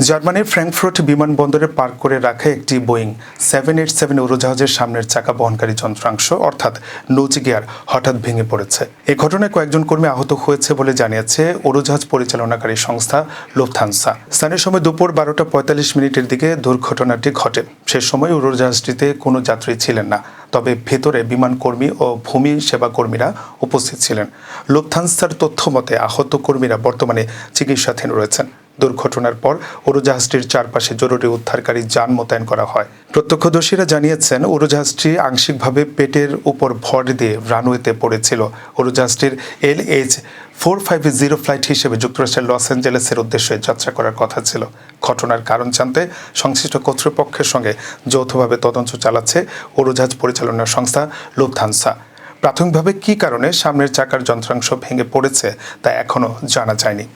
জার্মানির ফ্র্যাঙ্কফুর্ট বিমানবন্দরে পার্ক করে রাখা একটি বোয়িং 787 উড়োজাহাজের সামনের চাকা বহনকারী যন্ত্রাংশ অর্থাৎ নোজ গিয়ার হঠাৎ ভেঙে পড়েছে। এ ঘটনায় কয়েকজন কর্মী আহত হয়েছে বলে জানিয়েছে উড়োজাহাজ পরিচালনাকারী সংস্থা লুফথানসা। স্থানীয় সময় দুপুর 12:45 দিকে দুর্ঘটনাটি ঘটে। সে সময় উড়োজাহাজটিতে কোনো যাত্রী ছিলেন না, তবে ভেতরে বিমান কর্মী ও ভূমি সেবা কর্মীরা উপস্থিত ছিলেন। লুফথানসার তথ্য মতে আহত কর্মীরা বর্তমানে চিকিৎসাধীন রয়েছেন। দুর্ঘটনার পর উড়োজাহাজটির চারপাশে জরুরি উদ্ধারকারী যান মোতায়েন করা হয়। প্রত্যক্ষদর্শীরা জানিয়েছেন উড়োজাহাজটি আংশিকভাবে পেটের উপর ভর দিয়ে রানওয়েতে পড়েছিল। উড়োজাহাজটির LH-450 ফ্লাইট হিসেবে যুক্তরাষ্ট্রের লস অ্যাঞ্জেলেসের উদ্দেশ্যে যাত্রা করার কথা ছিল। ঘটনার কারণ জানতে সংশ্লিষ্ট কর্তৃপক্ষের সঙ্গে যৌথভাবে তদন্ত চালাচ্ছে উড়োজাহাজ পরিচালনা সংস্থা লুফথানসা। প্রাথমিকভাবে কী কারণে সামনের চাকার যন্ত্রাংশ ভেঙে পড়েছে তা এখনও জানা যায়নি।